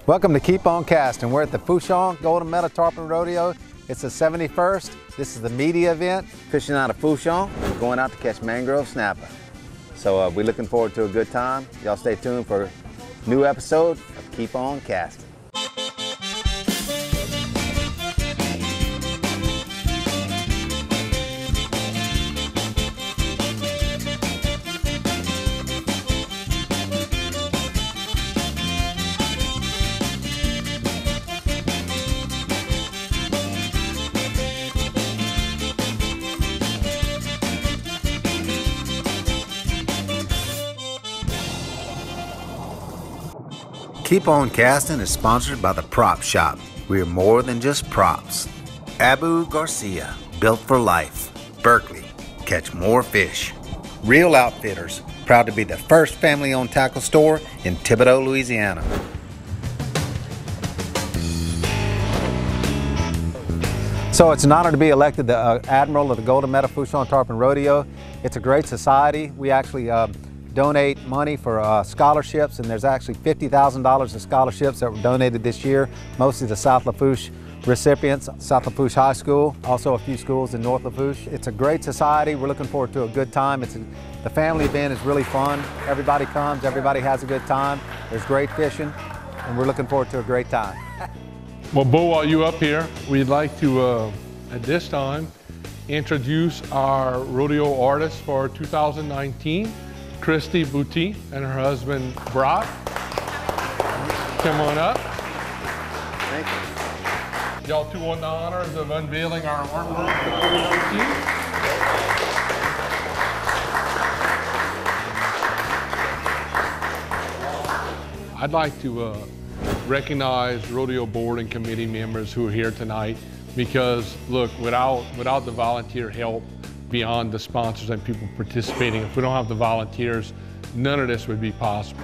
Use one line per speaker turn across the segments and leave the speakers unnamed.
Welcome to Keep On Casting. We're at the Fourchon Golden Meadow Tarpon Rodeo. It's the 71st. This is the media event. Fishing out of Fourchon, going out to catch mangrove snapper. So we're looking forward to a good time. Y'all stay tuned for a new episode of Keep On Casting. Keep On Casting is sponsored by the Prop Shop. We are more than just props. Abu Garcia, built for life. Berkeley, catch more fish. Real Outfitters, proud to be the first family-owned tackle store in Thibodaux, Louisiana. So it's an honor to be elected the Admiral of the Golden Meadow Fourchon Tarpon Rodeo. It's a great society. We actually donate money for scholarships, and there's actually $50,000 of scholarships that were donated this year, mostly to South Lafourche recipients, South Lafourche High School, also a few schools in North Lafourche. It's a great society. We're looking forward to a good time. The family event is really fun. Everybody comes, everybody has a good time. There's great fishing, and we're looking forward to a great time.
Well, Bo, while you're up here, we'd like to, at this time, introduce our rodeo artist for 2019. Christy Bouty and her husband Brock. Come on up.
Thank you.
Y'all two want the honors of unveiling our artwork for 2019. I'd like to recognize rodeo board and committee members who are here tonight because, look, without the volunteer help, beyond the sponsors and people participating, if we don't have the volunteers, none of this would be possible.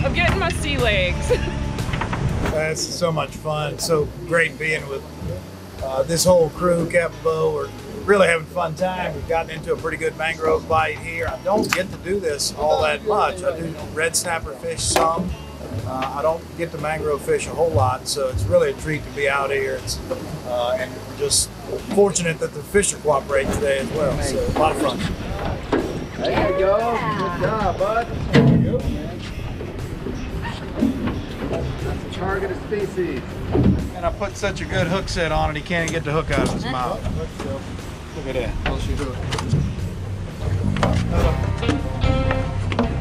I'm getting my sea legs.
It's so much fun. It's so great being with this whole crew. Captain Bo, we're really having a fun time. We've gotten into a pretty good mangrove bite here. I don't get to do this all that much. I do red snapper fish some. I don't get to mangrove fish a whole lot, so it's really a treat to be out here. And we're just fortunate that the fish are cooperating today as well. So a lot of fun.
There you go. Good job, bud. There you go, man. That's a targeted species.
And I put such a good hook set on it, he can't get the hook out of his mouth. Look at that. I'll shoot hook.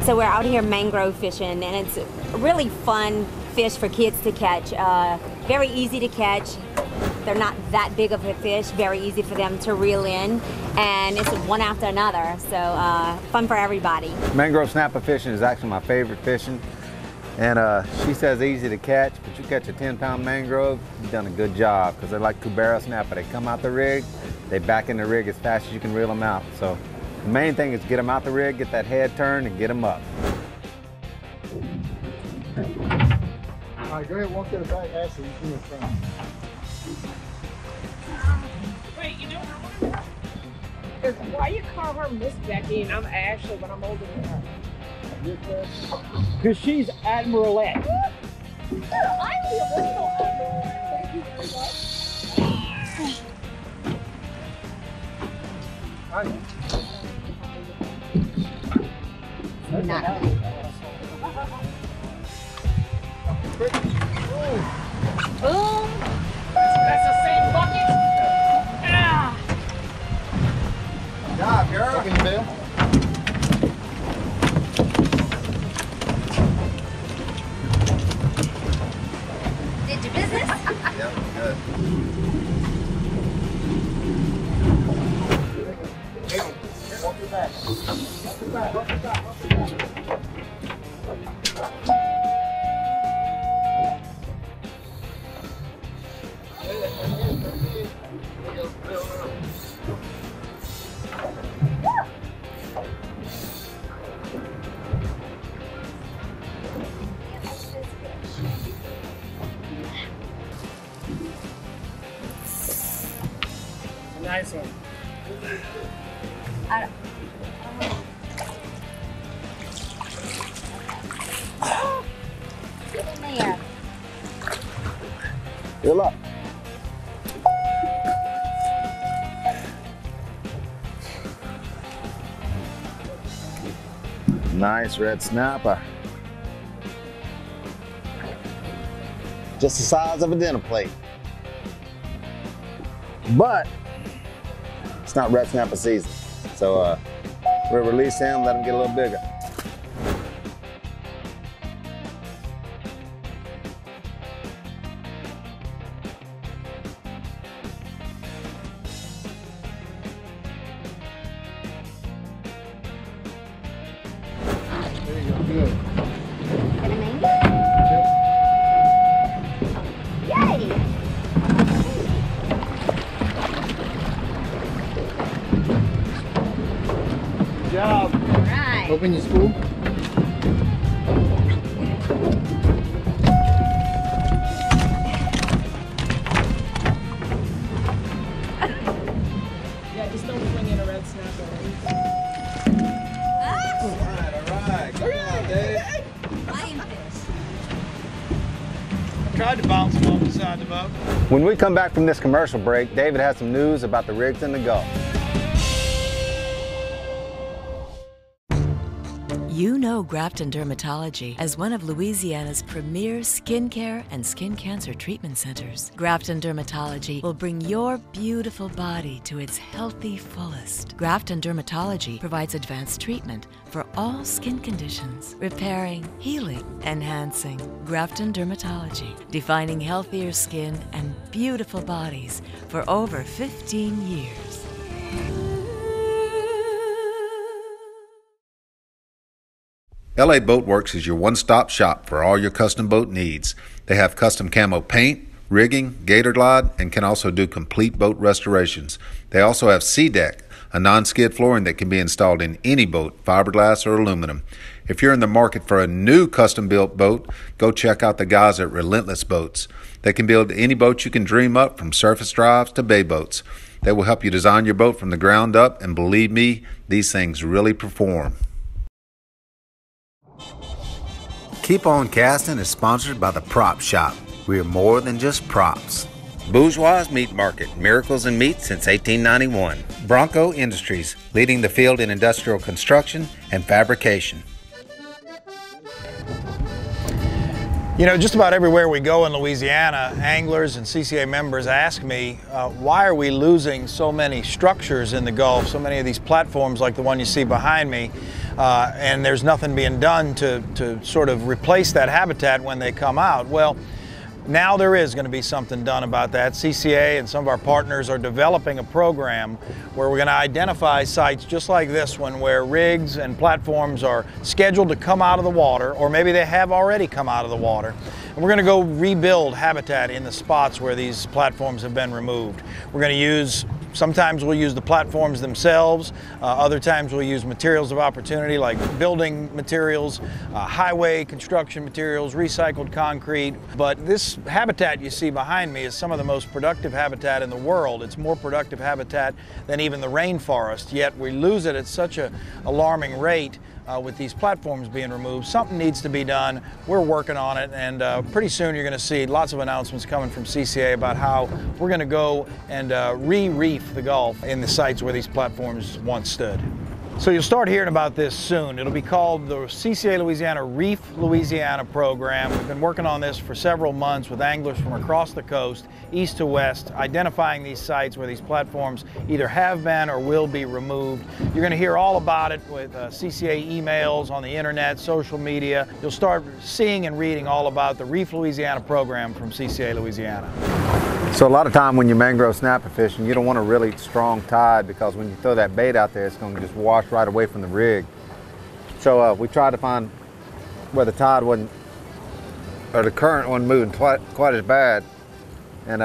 So we're out here mangrove fishing, and it's a really fun fish for kids to catch. Very easy to catch. They're not that big of a fish, very easy for them to reel in, and it's one after another, so fun for everybody.
Mangrove snapper fishing is actually my favorite fishing, and she says easy to catch, but you catch a 10-pound mangrove, you've done a good job, because they're like Cubera snapper. They come out the rig, they back in the rig as fast as you can reel them out. So the main thing is get them out the rig, get that head turned, and get them up.
All right, go ahead, walk to the back, Ashley, you see in front.
Wait, you know what? Why you call her Miss Becky and I'm Ashley when I'm older than her?
Because she's Admiralette.
I'm the original Admiral. Thank you very much.
Hi.
Not. Boom.
That's the same bucket? Ah.
Good job, girl.
Open the bill.
Did your business?
Yep, good.
Nice one.
Get in there.
Good luck. Nice red snapper. Just the size of a dinner plate. But it's not red snapper season. So we'll release him, let him get a little bigger.
There you go, good.
Get him in. Yay!
Good job.
Right.
Open your spool.
Yeah, just don't fling in a red snapper.
All right. Good job, Dave.
Lionfish.
Tried to bounce them off the side of the boat.
When we come back from this commercial break, David has some news about the rigs in the Gulf.
You know Grafton Dermatology as one of Louisiana's premier skincare and skin cancer treatment centers. Grafton Dermatology will bring your beautiful body to its healthy fullest. Grafton Dermatology provides advanced treatment for all skin conditions, repairing, healing, enhancing. Grafton Dermatology, defining healthier skin and beautiful bodies for over 15 years.
LA Boat Works is your one-stop shop for all your custom boat needs. They have custom camo paint, rigging, gator glide, and can also do complete boat restorations. They also have Sea Deck, a non-skid flooring that can be installed in any boat, fiberglass or aluminum. If you're in the market for a new custom-built boat, go check out the guys at Relentless Boats. They can build any boat you can dream up, from surface drives to bay boats. They will help you design your boat from the ground up, and believe me, these things really perform. Keep On Castin is sponsored by the Prop Shop. We are more than just props. Bourgeois Meat Market, miracles in meat since 1891. Bronco Industries, leading the field in industrial construction and fabrication.
You know, just about everywhere we go in Louisiana, anglers and CCA members ask me, why are we losing so many structures in the Gulf, so many of these platforms like the one you see behind me, and there's nothing being done to sort of replace that habitat when they come out? Well, now there is going to be something done about that. CCA and some of our partners are developing a program where we're going to identify sites just like this one, where rigs and platforms are scheduled to come out of the water, or maybe they have already come out of the water. And we're going to go rebuild habitat in the spots where these platforms have been removed. We're going to use, sometimes we'll use the platforms themselves, other times we'll use materials of opportunity like building materials, highway construction materials, recycled concrete. But this habitat you see behind me is some of the most productive habitat in the world. It's more productive habitat than even the rainforest, yet we lose it at such an alarming rate. With these platforms being removed, something needs to be done. We're working on it, and pretty soon you're going to see lots of announcements coming from CCA about how we're going to go and re-reef the Gulf in the sites where these platforms once stood. So you'll start hearing about this soon. It'll be called the CCA Louisiana Reef Louisiana program. We've been working on this for several months with anglers from across the coast, east to west, identifying these sites where these platforms either have been or will be removed. You're going to hear all about it with CCA emails, on the internet, social media. You'll start seeing and reading all about the Reef Louisiana program from CCA Louisiana.
So a lot of time when you're mangrove snapper fishing, you don't want a really strong tide, because when you throw that bait out there, it's going to just wash right away from the rig. So we tried to find where the tide wasn't, or the current wasn't moving quite as bad. And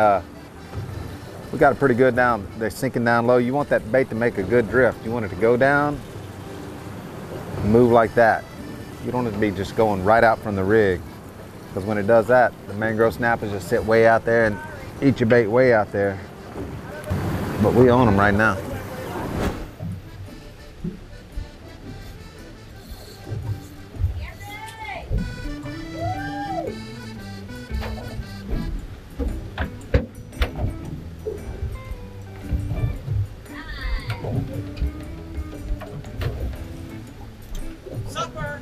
we got it pretty good down. They're sinking down low. You want that bait to make a good drift. You want it to go down, move like that. You don't want it to be just going right out from the rig, because when it does that, the mangrove snappers just sit way out there and eat your bait way out there. But we own them right now.
Supper.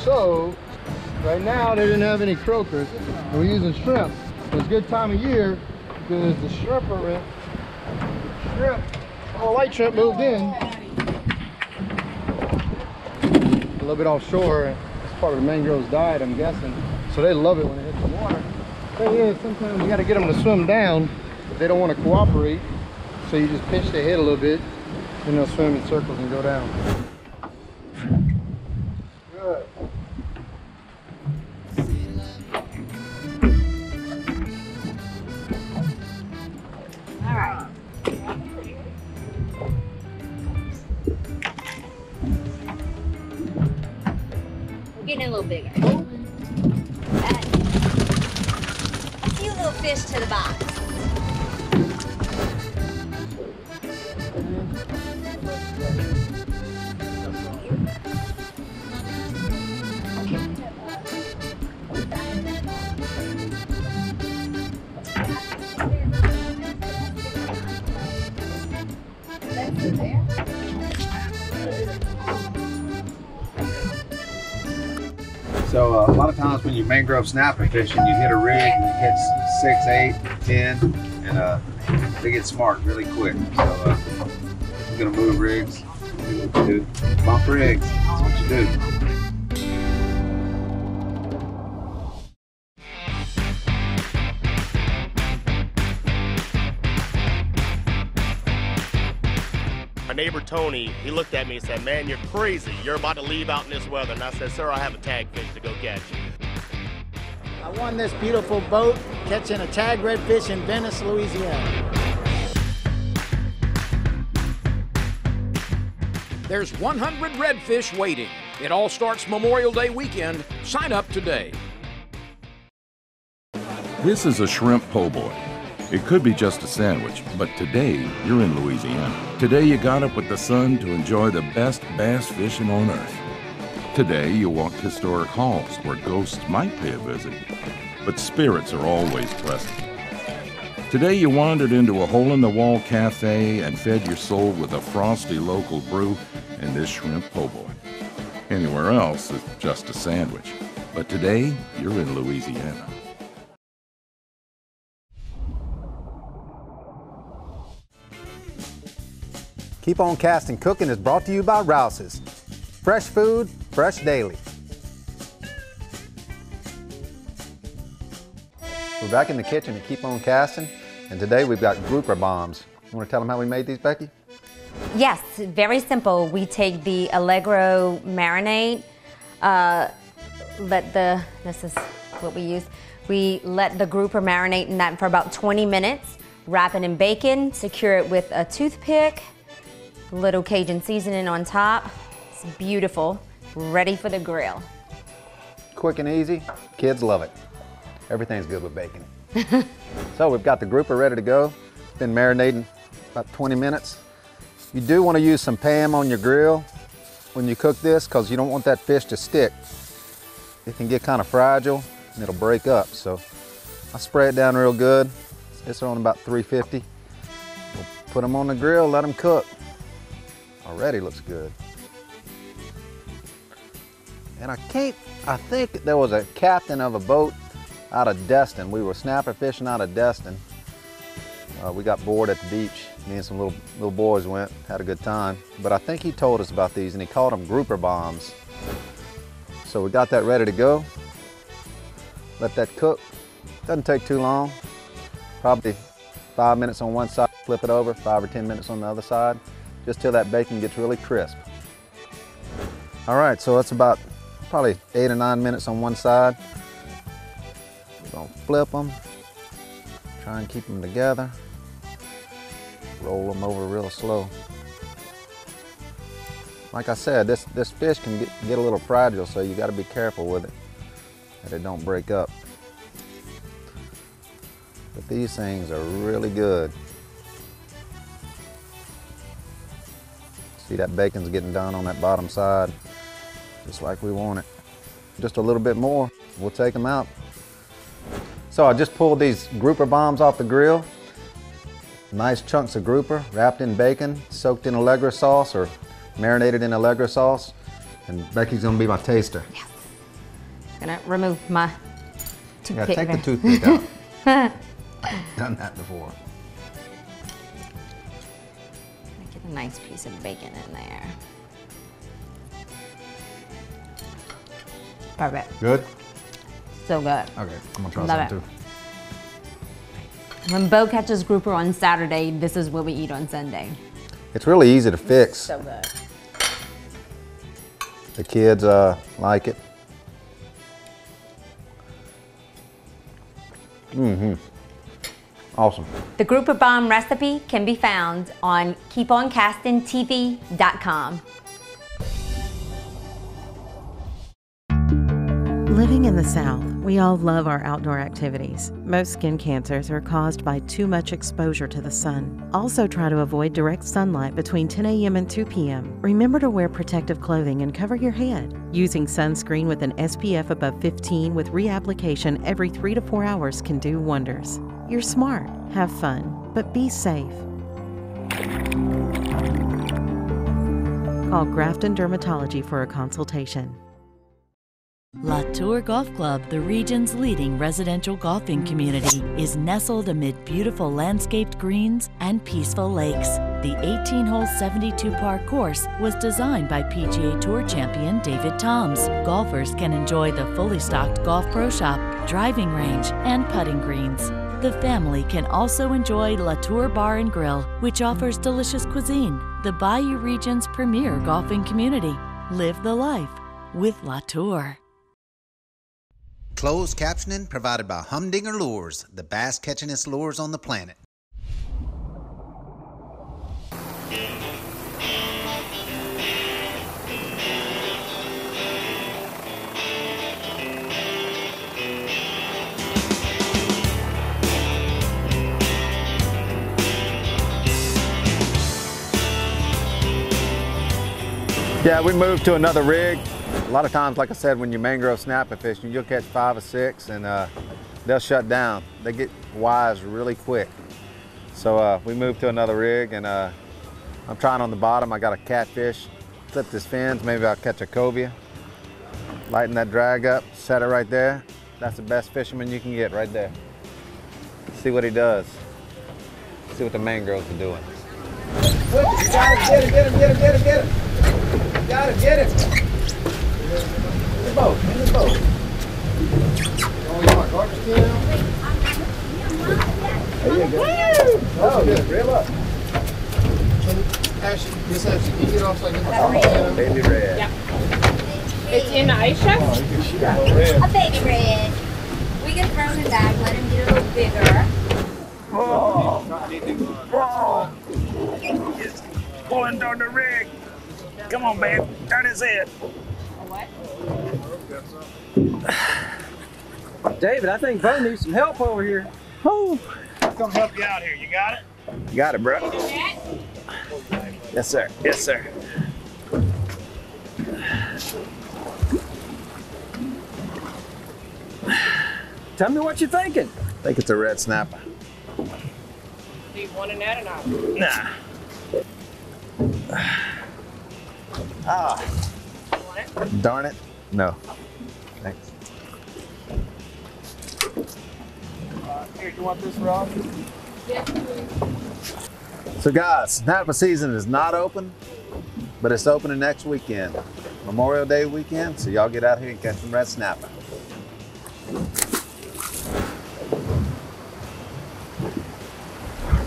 So, right now they didn't have any croakers. We're using shrimp. So it's a good time of year because the shrimp are in. All light shrimp moved in. A little bit offshore. It's part of the mangrove's diet, I'm guessing. So they love it when it hits the water. Thing is, sometimes you got to get them to swim down if they don't want to cooperate. So you just pinch their head a little bit, and they'll swim in circles and go down. Good.
All right. We're getting a little bigger. Add a few little fish to the box.
So a lot of times when you mangrove snapper fishing, you hit a rig and it hits 6, 8, 10, and they get smart really quick. So we're gonna move rigs, do what you do. Bump rigs, that's what you do.
My neighbor Tony, he looked at me and said, "Man, you're crazy. You're about to leave out in this weather." And I said, "Sir, I have a tag fish to go catch."
I won this beautiful boat catching a tag redfish in Venice, Louisiana.
There's 100 redfish waiting. It all starts Memorial Day weekend. Sign up today.
This is a shrimp po' boy. It could be just a sandwich, but today you're in Louisiana. Today you got up with the sun to enjoy the best bass fishing on earth. Today you walked historic halls where ghosts might pay a visit, but spirits are always present. Today you wandered into a hole-in-the-wall cafe and fed your soul with a frosty local brew and this shrimp po' boy. Anywhere else it's just a sandwich, but today you're in Louisiana.
Keep On Casting Cooking is brought to you by Rouse's. Fresh food, fresh daily. We're back in the kitchen at Keep On Casting, and today we've got grouper bombs. You want to tell them how we made these, Becky?
Yes, very simple. We take the Allegro marinade, this is what we use. We let the grouper marinate in that for about 20 minutes, wrap it in bacon, secure it with a toothpick, little Cajun seasoning on top. It's beautiful, ready for the grill.
Quick and easy, kids love it. Everything's good with bacon. So we've got the grouper ready to go. It's been marinating about 20 minutes. You do want to use some Pam on your grill when you cook this because you don't want that fish to stick. It can get kind of fragile and it'll break up. So I spray it down real good. It's on about 350. We'll put them on the grill, let them cook. Already looks good. And I think there was a captain of a boat out of Destin. We were snapper fishing out of Destin. We got bored at the beach. Me and some little boys went, had a good time. But I think he told us about these and he called them grouper bombs. So we got that ready to go. Let that cook. Doesn't take too long. Probably 5 minutes on one side, flip it over, 5 or 10 minutes on the other side, just till that bacon gets really crisp. All right, so it's about probably 8 or 9 minutes on one side. We're gonna flip them, try and keep them together. Roll them over real slow. Like I said, this fish can get a little fragile, so you gotta be careful with it, that it don't break up. But these things are really good. See that bacon's getting done on that bottom side, just like we want it. Just a little bit more, we'll take them out. So I just pulled these grouper bombs off the grill. Nice chunks of grouper wrapped in bacon, soaked in Allegra sauce or marinated in Allegra sauce. And Becky's gonna be my taster.
Yes. Gonna remove my toothpick.
Yeah, take the toothpick out. Done that before.
Get a nice piece of bacon in there. Perfect.
Good?
So good.
Okay, I'm gonna try
Love
some too.
When Bo catches grouper on Saturday, this is what we eat on Sunday.
It's really easy to fix.
So good.
The kids like it. Mm-hmm. Awesome.
The grouper bomb recipe can be found on keeponcastintv.com.
Living in the South, we all love our outdoor activities. Most skin cancers are caused by too much exposure to the sun. Also try to avoid direct sunlight between 10 a.m. and 2 p.m. Remember to wear protective clothing and cover your head. Using sunscreen with an SPF above 15 with reapplication every 3 to 4 hours can do wonders. You're smart, have fun, but be safe. Call Grafton Dermatology for a consultation.
Latour Golf Club, the region's leading residential golfing community, is nestled amid beautiful landscaped greens and peaceful lakes. The 18-hole 72-par course was designed by PGA Tour champion David Toms. Golfers can enjoy the fully stocked golf pro shop, driving range, and putting greens. The family can also enjoy Latour Bar and Grill, which offers delicious cuisine. The Bayou region's premier golfing community. Live the life with Latour.
Closed captioning provided by Humdinger Lures, the bass catchingest lures on the planet.
Yeah, we moved to another rig. A lot of times, like I said, when you mangrove snapper fishing, you'll catch 5 or 6 and they'll shut down. They get wise really quick. So we moved to another rig and I'm trying on the bottom. I got a catfish, flip his fins, maybe I'll catch a cobia. Lighten that drag up, set it right there. That's the best fisherman you can get right there. See what he does. See what the mangroves are doing.
You got it, get him, get him, get him, get him, get him. You got it, get him. In the boat, in the boat. Oh, you want garbage can? There you go. Oh, good, reel up.
Ashley, Miss Ashley, can you get off so I can get
Oh,
baby red.
Yep. It's in the ice chest?
A baby red. We can throw him back, let him get a little bigger.
It's pulling down the rig. Come on, babe. Turn his head.
What?
David, I think Bo needs some help over here.
I'll come help you out here. You got it?
You got it, bro.
That?
Yes, sir. Yes, sir. Tell me what you're thinking.
I think it's a red snapper.
Do you want a net or not?
Nah.
Ah,
Want it?
darn it. No. Thanks.
Here, you want this, Rob?
Yes, please.
So guys, snapper season is not open, but it's opening next weekend. Memorial Day weekend, so y'all get out here and catch some red snapper.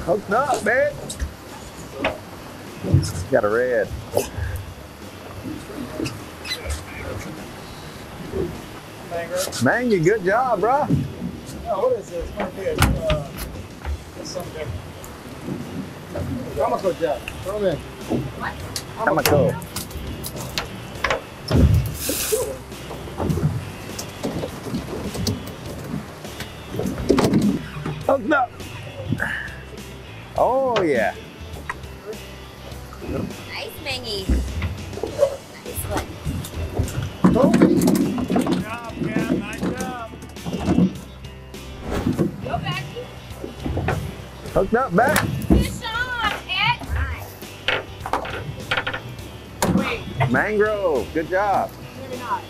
Hooked up, man. Got a red. Mangy, good job, bro.
Oh, what is this? What is it's something different. Comical job. Throw him in.
Comical. Hooked up. Oh, yeah.
Nice, Mangy. Nice one.
Good job, Cam. Nice job.
Go, Becky.
Hooked up, back.
Fish on, Ed. Wait.
Mangrove, good job.
Maybe not.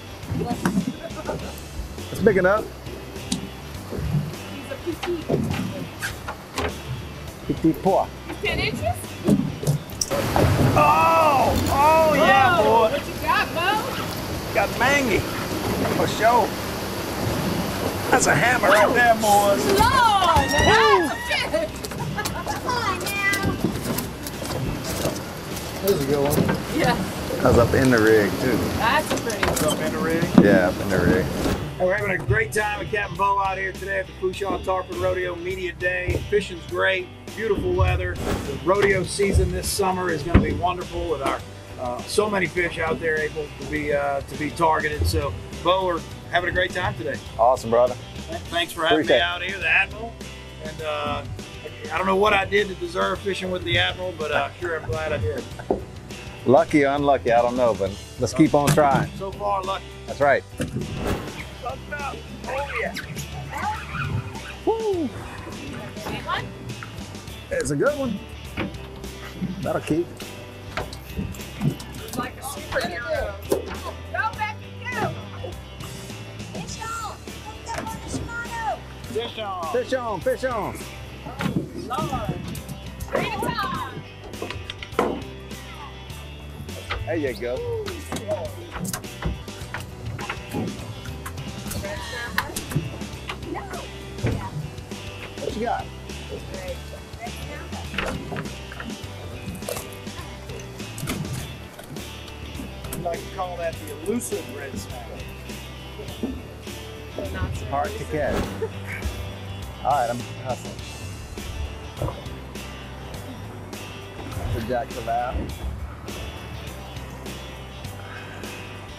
It's big enough.
He's a petite.
Petit pois.
He's 10 inches?
Oh, yeah,
Whoa,
boy.
what you got, Mo?
Got mangy. For sure. That's a hammer right there, boys.
Lord, that's a fish. Come on now.
This is a good one.
Yeah,
I was up in the rig, too.
that's a pretty one.
Up in the rig.
Yeah, up in the rig.
Hey, we're having a great time at Captain Bo out here today at the Fourchon Tarpon Rodeo Media Day. Fishing's great, beautiful weather. The rodeo season this summer is going to be wonderful with our so many fish out there able to be targeted. So, Bo, we're having a great time today.
Awesome, brother.
Thanks for having
Appreciate
me
it.
out here, the Admiral. And I don't know what I did to deserve fishing with the Admiral, but sure I'm glad I did.
Lucky or unlucky, I don't know, but let's keep on trying.
So far, lucky.
That's right.
Hooked up. Oh, yeah.
Woo.
Big one?
It's a good one. That'll keep.
It's like a superhero. Go, Becky, go.
Fish on. Hooked up on the Shimano.
Fish on.
Fish on, fish on.
Lord. Bring it on.
There you go. What you got?
I'd like to call that the elusive red snapper.
Hard to catch. All right, I'm hustling. That's a Jack Laval.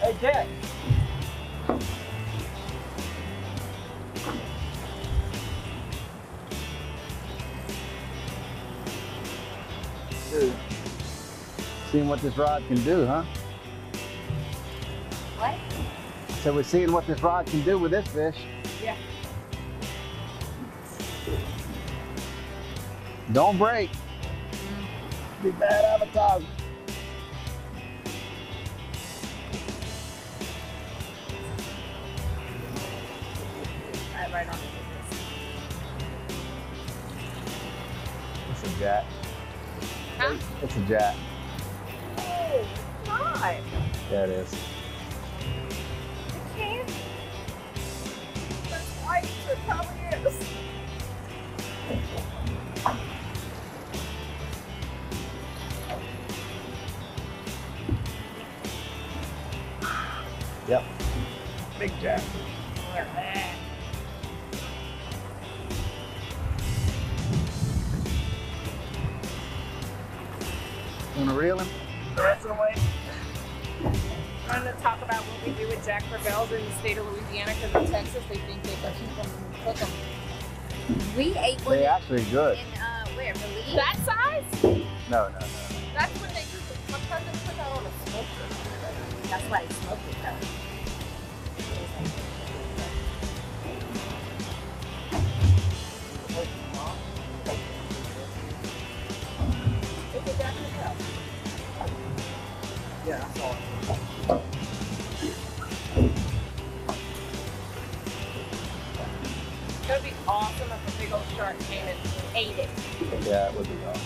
Hey, Jack.
Dude, seeing what this rod can do, huh?
What?
So we're seeing what this rod can do with this fish.
Yeah.
Don't break. Be bad advertising.
Right on.
It's a jack.
Huh?
It's a jack.
Oh, it's not.
Yeah, it is.
It can't. That's white, so it probably is.
Yep.
Big jack.
Look at that.
Wanna reel him?
The rest of the way. I'm going to talk about what we do with Jack Rebels in the state of Louisiana, because in Texas they think they can keep them and cook them.
We ate one
They're actually good.
in where? Belize?
That size?
No.
That's when they That's why I smoked it though.
Yeah, that's all.
It would be awesome if a big old shark came and ate it.
Yeah, it would be awesome.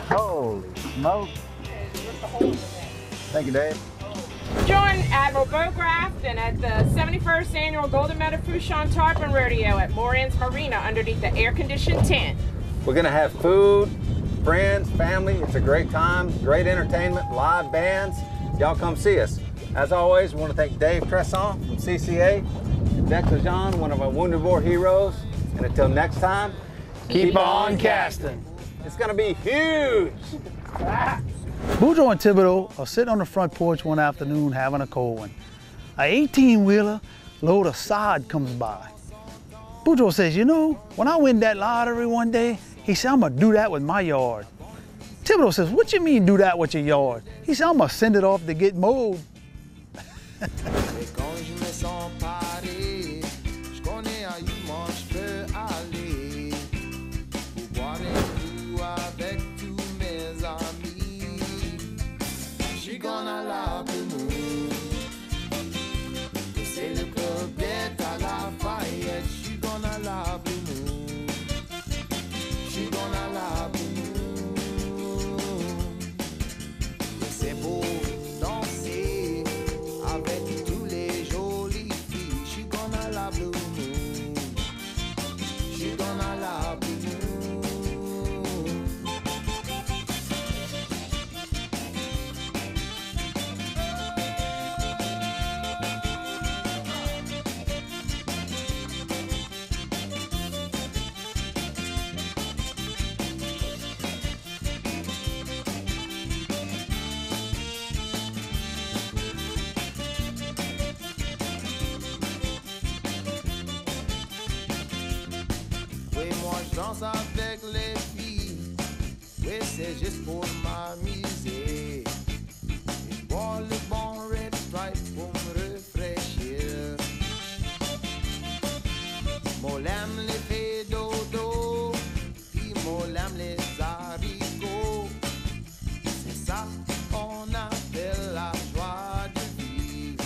Holy smoke. Thank you, Dave.
Join Admiral Bo Grafton at the 71st Annual Golden Meadow Fourchon Tarpon Rodeo at Moran's Marina underneath the air-conditioned tent.
We're gonna have food, friends, family. It's a great time, great entertainment, live bands. Y'all come see us. As always, we want to thank Dave Tresson from CCA, Becky, one of our Wounded War heroes. And until next time,
Keep on casting.
It's gonna be huge.
Boudreaux and Thibodeau are sitting on the front porch one afternoon having a cold one. A 18-wheeler load of sod comes by. Boudreaux says, you know, when I win that lottery one day, he said, I'm gonna do that with my yard. Thibodeau says, what you mean do that with your yard? He said, I'm gonna send it off to get mowed.
Gonna love the moon. C'est le club d'être à Lafayette. She gonna love the moon. She gonna love the moon. C'est beau danser avec tous les jolies filles. She gonna love the moon. She gonna love the moon. Danse avec les filles, oui c'est juste pour m'amuser. Je bois le bon Red Stripe pour me rafraîchir. Moi l'aime les fées dodo, puis moi l'aime les haricots. C'est ça qu'on appelle la joie de vivre.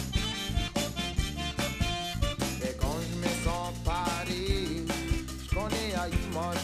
Et quand je me sens paré, je connais à you mange